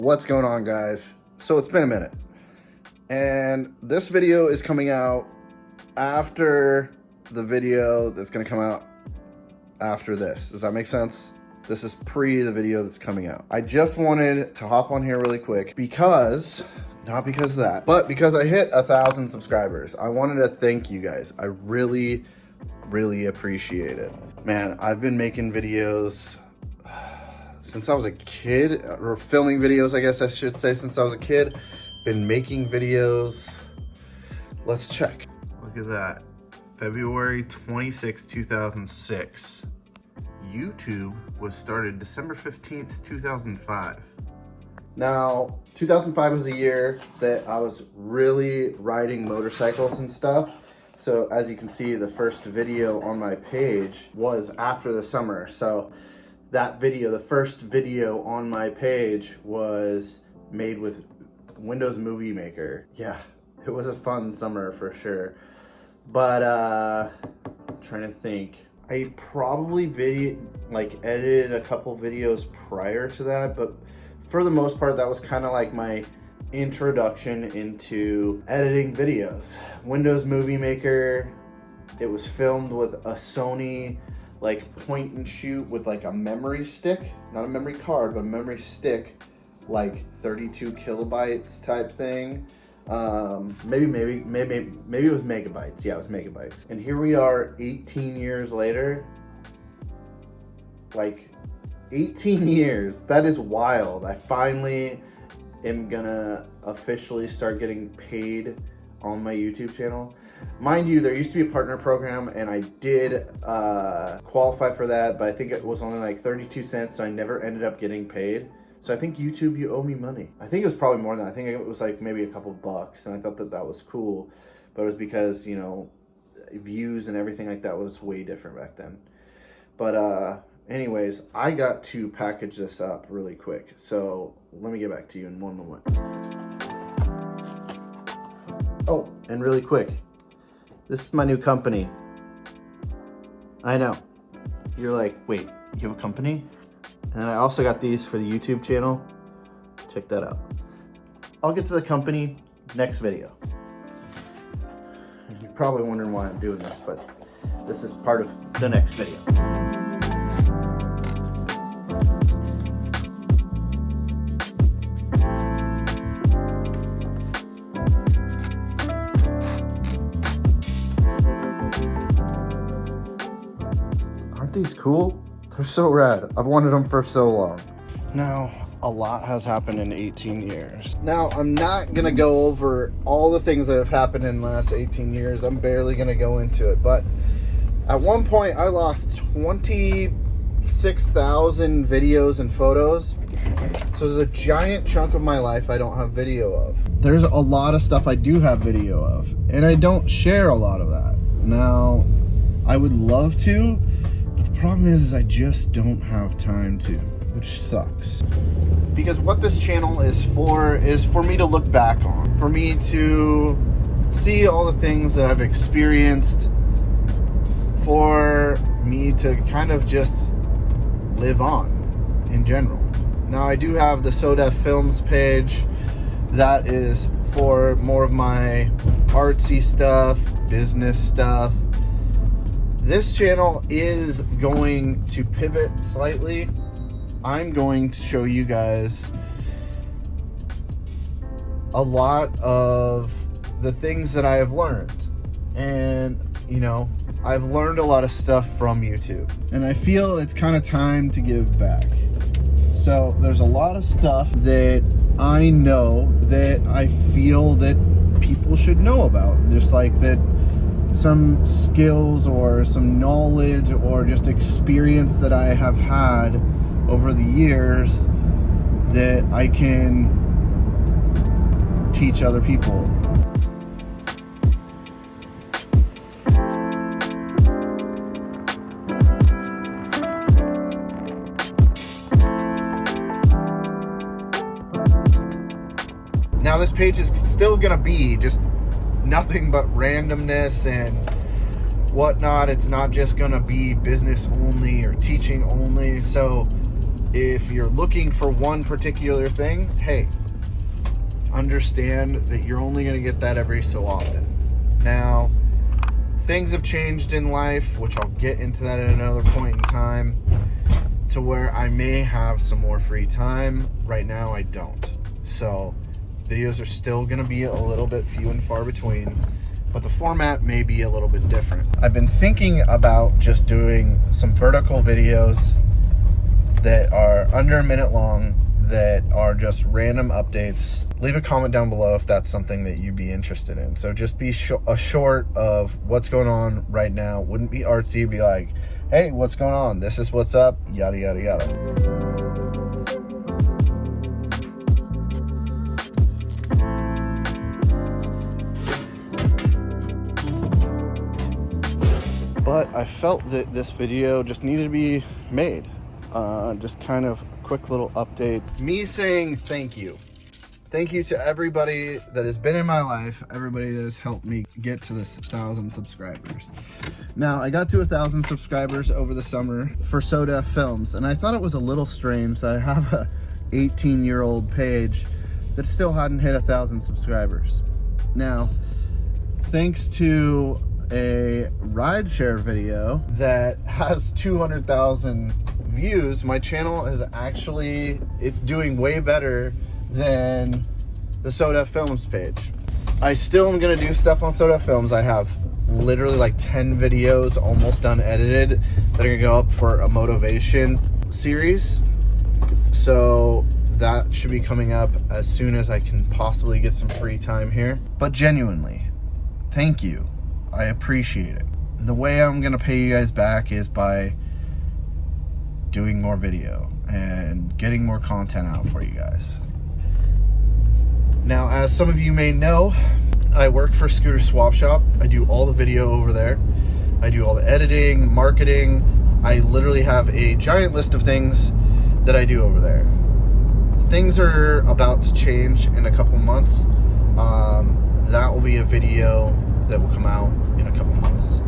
What's going on, guys? So it's been a minute, and this video is coming out after the video that's going to come out after this. Does that make sense? This is pre the video that's coming out. I just wanted to hop on here really quick because, not because of that, but because I hit 1,000 subscribers. I wanted to thank you guys. I really appreciate it. Man, I've been making videos since I was a kid, or filming videos, I guess I should say, since I was a kid. Been making videos. Let's check. Look at that. February 26, 2006. YouTube was started December 15th, 2005. Now, 2005 was the year that I was really riding motorcycles and stuff. So as you can see, the first video on my page was after the summer. So that video, the first video on my page, was made with Windows Movie Maker. Yeah, it was a fun summer for sure. But I'm trying to think. I probably edited a couple videos prior to that, but for the most part, that was kind of like my introduction into editing videos. Windows Movie Maker. It was filmed with a Sony point and shoot with a memory stick, not a memory card, but a memory stick, 32 kilobytes type thing. Maybe it was megabytes. Yeah, it was megabytes. And here we are 18 years later. 18 years. That is wild. I finally am gonna officially start getting paid on my YouTube channel. Mind you, there used to be a partner program, and I did qualify for that, but I think it was only 32 cents, so I never ended up getting paid. So I think YouTube, you owe me money. I think it was probably more than that. I think it was maybe a couple bucks, and I thought that was cool, but it was because, views and everything like that was way different back then. But anyways, I got to package this up really quick. So let me get back to you in one moment. Oh, and really quick, this is my new company. I know. You're like, wait, you have a company? And I also got these for the YouTube channel. Check that out. I'll get to the company next video. You're probably wondering why I'm doing this, but this is part of the next video. Aren't these cool? They're so rad. I've wanted them for so long. Now, a lot has happened in 18 years. Now, I'm not gonna go over all the things that have happened in the last 18 years. I'm barely gonna go into it, but at one point I lost 26,000 videos and photos. So there's a giant chunk of my life I don't have video of. There's a lot of stuff I do have video of, and I don't share a lot of that. Now, I would love to, but the problem is I just don't have time to, which sucks. Because what this channel is for me to look back on, for me to see all the things that I've experienced, for me to kind of just live on in general. Now, I do have the SoDef Films page. That is for more of my artsy stuff, business stuff. This channel is going to pivot slightly. I'm going to show you guys a lot of the things that I have learned. And, I've learned a lot of stuff from YouTube. And I feel it's kind of time to give back. So there's a lot of stuff that I know that I feel that people should know about. Just like that, some skills or some knowledge or just experience that I have had over the years that I can teach other people. Now, this page is still gonna be just nothing but randomness and whatnot. It's not just gonna be business only or teaching only. So If you're looking for one particular thing, hey, understand that you're only going to get that every so often. Now, things have changed in life, which I'll get into that at another point in time, to where I may have some more free time. Right now, I don't. So, videos are still going to be a little bit few and far between, but the format may be a little bit different. I've been thinking about just doing some vertical videos that are under a minute long, that are just random updates. Leave a comment down below if that's something that you'd be interested in. So just be a short of what's going on right now. Wouldn't be artsy, be like, hey, what's going on? This is what's up, yada, yada, yada. But I felt that this video just needed to be made. Just kind of a quick little update. Me saying thank you. Thank you to everybody that has been in my life, everybody that has helped me get to this 1,000 subscribers. Now, I got to 1,000 subscribers over the summer for SoDef Films, and I thought it was a little strange that I have a 18-year-old page that still hadn't hit 1,000 subscribers. Now, thanks to a rideshare video that has 200,000 views, my channel is actually, it's doing way better than the SoDef Films page. I still am gonna do stuff on SoDef Films. I have literally like 10 videos almost done edited that are gonna go up for a motivation series. So that should be coming up as soon as I can possibly get some free time here. But genuinely, thank you. I appreciate it. The way I'm gonna pay you guys back is by doing more video and getting more content out for you guys. Now, as some of you may know, I work for Scooter Swap Shop. I do all the video over there. I do all the editing, marketing. I literally have a giant list of things that I do over there. Things are about to change in a couple months. That will be a video that will come out in a couple months.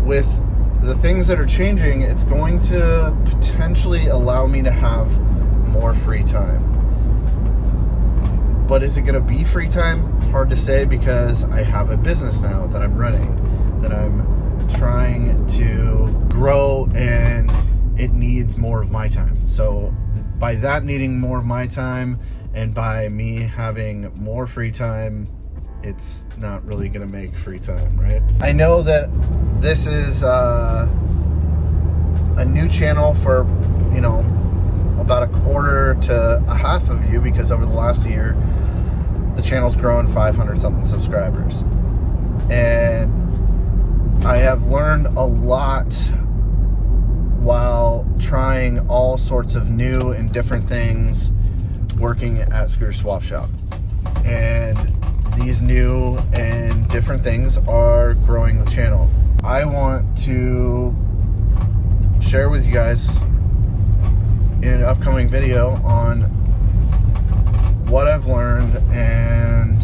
With the things that are changing, it's going to potentially allow me to have more free time. But is it going to be free time? Hard to say, because I have a business now that I'm running, that I'm trying to grow, and it needs more of my time. So by that needing more of my time, and by me having more free time, it's not really gonna make free time, right? I know that this is a new channel for, you know, about a quarter to a half of you, because over the last year the channel's grown 500 something subscribers, and I have learned a lot while trying all sorts of new and different things working at Scooter Swap Shop. And these new and different things are growing the channel. I want to share with you guys in an upcoming video on what I've learned and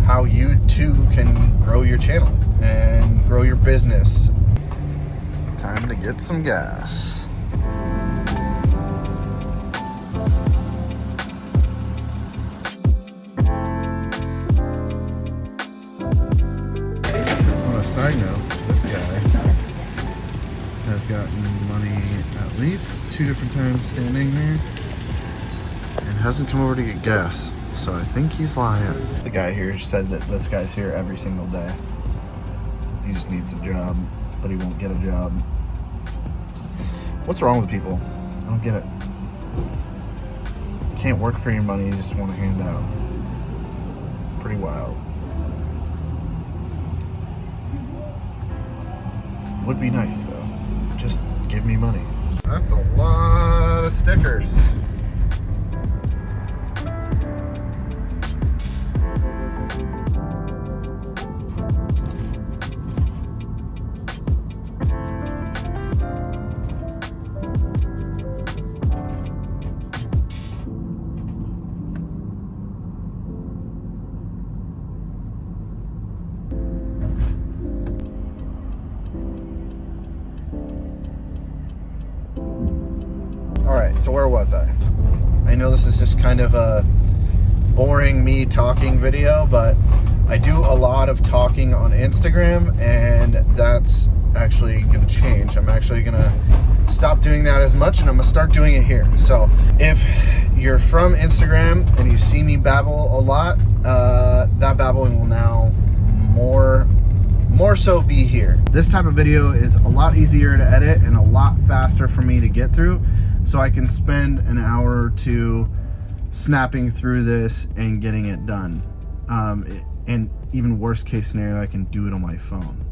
how you too can grow your channel and grow your business. Time to get some gas. Side note, this guy has gotten money at least 2 different times standing here and hasn't come over to get gas, so I think he's lying. The guy here said that this guy's here every single day. He just needs a job, but he won't get a job. What's wrong with people? I don't get it. You can't work for your money, you just want to hand out. Pretty wild. Would be nice though. Just give me money. That's a lot of stickers. so where was I? I know this is just kind of a boring me talking video, but I do a lot of talking on Instagram, and that's actually gonna change. I'm actually gonna stop doing that as much, and I'm gonna start doing it here. So if you're from Instagram and you see me babble a lot, that babbling will now more so be here. This type of video is a lot easier to edit and a lot faster for me to get through, so I can spend an hour or two snapping through this and getting it done. And even worst case scenario, I can do it on my phone.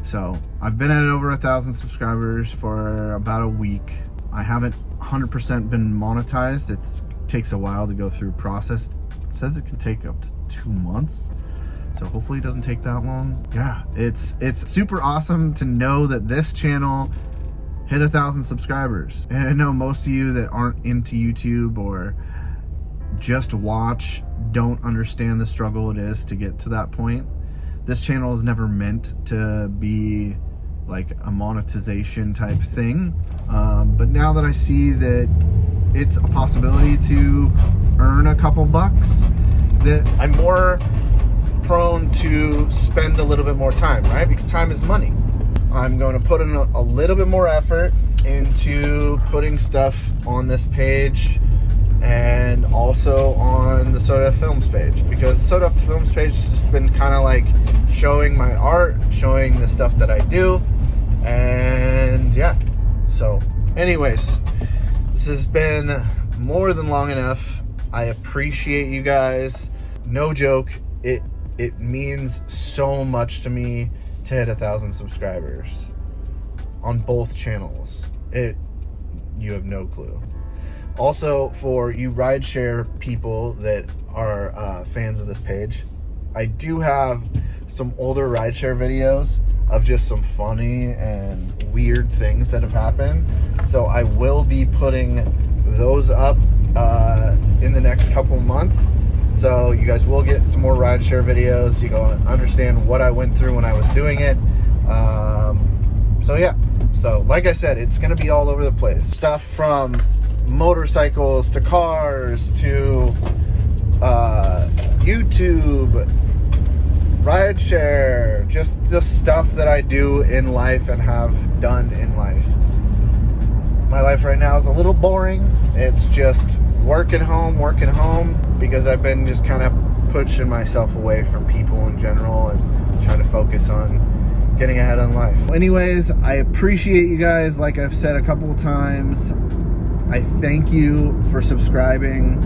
So I've been at over 1,000 subscribers for about a week. I haven't 100% been monetized. It takes a while to go through process. It says it can take up to 2 months. So hopefully it doesn't take that long. Yeah, it's super awesome to know that this channel hit 1,000 subscribers. And I know most of you that aren't into YouTube or just watch don't understand the struggle it is to get to that point. This channel is never meant to be like a monetization type thing. But now that I see that it's a possibility to earn a couple bucks, that I'm more prone to spend a little bit more time, right? Because time is money. I'm going to put in a little bit more effort into putting stuff on this page and also on the Soda Films page, because Soda Films page has just been kind of like showing my art, showing the stuff that I do, and yeah. So anyways, this has been more than long enough. I appreciate you guys. No joke, it means so much to me to hit 1,000 subscribers on both channels. You have no clue. Also, for you rideshare people that are fans of this page, I do have some older rideshare videos of just some funny and weird things that have happened. So I will be putting those up in the next couple months. So you guys will get some more rideshare videos. You can understand what I went through when I was doing it. So yeah. So like I said, it's going to be all over the place. Stuff from motorcycles to cars to YouTube, rideshare, just the stuff that I do in life and have done in life. My life right now is a little boring. It's just working home, because I've been just kind of pushing myself away from people in general and trying to focus on getting ahead in life. Anyways, I appreciate you guys. Like I've said a couple of times, I thank you for subscribing.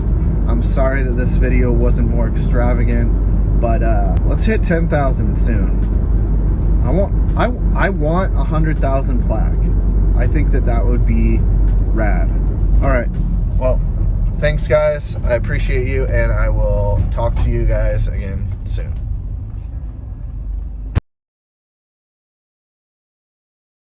I'm sorry that this video wasn't more extravagant, but let's hit 10,000 soon. I want 100,000 plaque. I think that would be rad. All right, well, thanks guys. I appreciate you, and I will talk to you guys again soon.